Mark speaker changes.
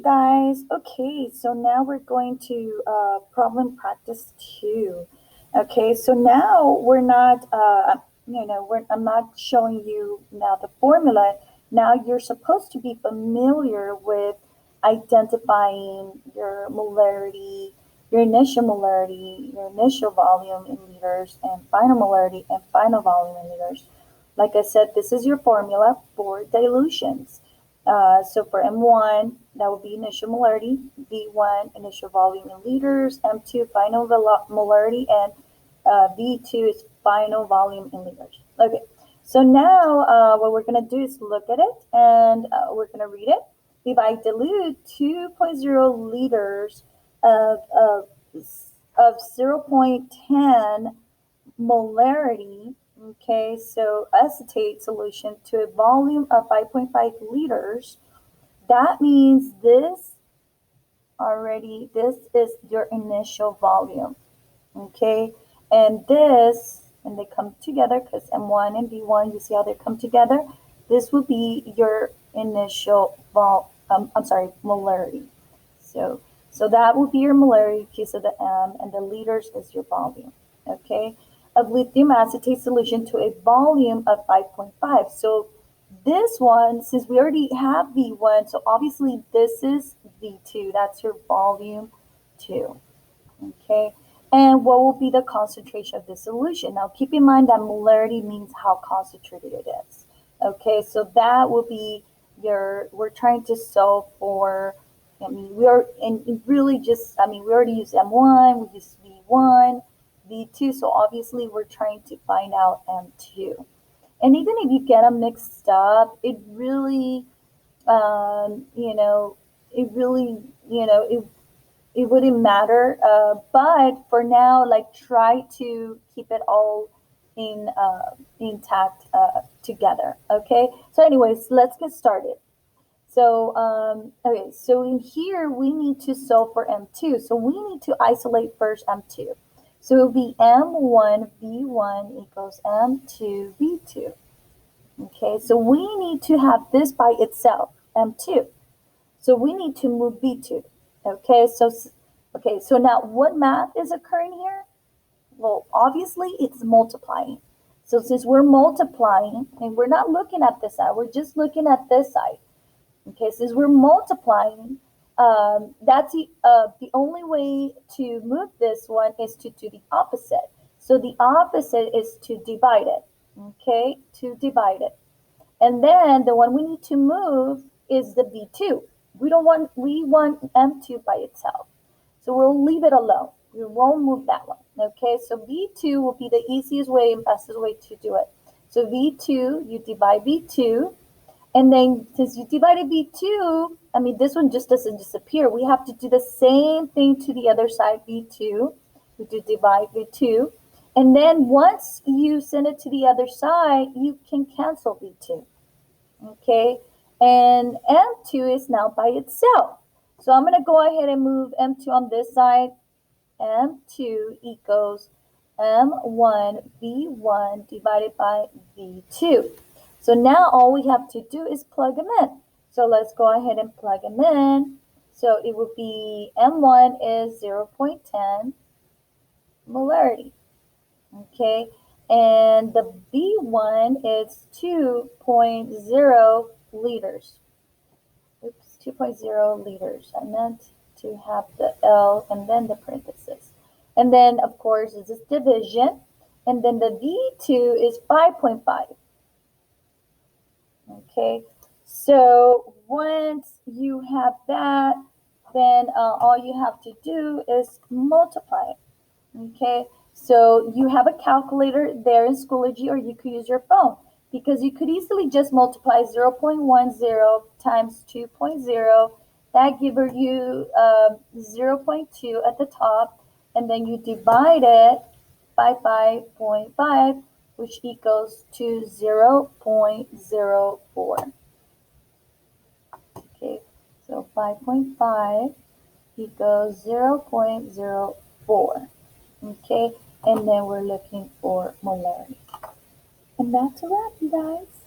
Speaker 1: guys. Okay, so now we're going to problem practice 2. Okay, so now we're not, I'm not showing you now the formula. Now you're supposed to be familiar with identifying your molarity, your initial molarity, your initial volume in liters, and final molarity and final volume in liters. Like I said, this is your formula for dilutions. So for M1, that will be initial molarity, V1, initial volume in liters, M2, final molarity, and V2 is final volume in liters. Okay, so now what we're going to do is look at it, and we're going to read it. If I dilute 2.0 liters of, of, of 0.10 molarity, okay, so acetate solution to a volume of 5.5 liters, that means this is your initial volume, okay, and they come together because M1 and V1, you see how they come together. This will be your initial molarity. So that will be your molarity piece of the M, and the liters is your volume, okay, of lithium acetate solution to a volume of 5.5. So this one, since we already have V1, so obviously this is V2. That's your volume 2, okay? And what will be the concentration of the solution? Now, keep in mind that molarity means how concentrated it is, okay? So that will be we're trying to solve for, we already used M1, we used V1, V2, so obviously we're trying to find out M2. And even if you get them mixed up, it really, it wouldn't matter. But for now, like, try to keep it all intact together. Okay. So, anyways, let's get started. So, okay. So in here, we need to solve for M2. So we need to isolate first M2. So it'll be M1 V1 equals M2 V2. Okay, so we need to have this by itself, M2. So we need to move V2. Okay, so now what math is occurring here? Well, obviously it's multiplying. So since we're multiplying, and we're not looking at this side, we're just looking at this side. Okay, since we're multiplying, that's the only way to move this one is to do the opposite. So the opposite is to divide it. Okay, to divide it. And then the one we need to move is the V2. We want M2 by itself. So we'll leave it alone. We won't move that one. Okay, so V2 will be the easiest way and fastest way to do it. So V2, you divide V2, and then since you divided V2, this one just doesn't disappear. We have to do the same thing to the other side, V2. We do divide V2. And then once you send it to the other side, you can cancel V2. Okay, and M2 is now by itself. So I'm going to go ahead and move M2 on this side. M2 equals M1 V1 divided by V2. So now all we have to do is plug them in. So let's go ahead and plug them in. So it would be M1 is 0.10 molarity. Okay, and the V1 is 2.0 liters. Oops, 2.0 liters. I meant to have the L and then the parenthesis. And then, of course, this is division. And then the V2 is 5.5. Okay, so once you have that, then all you have to do is multiply it. Okay, so you have a calculator there in Schoology, or you could use your phone, because you could easily just multiply 0.10 times 2.0. That gives you 0.2 at the top, and then you divide it by 5.5, which equals to 0.04. Okay, so 5.5 equals 0.04. Okay, and then we're looking for molarity. And that's a wrap, you guys.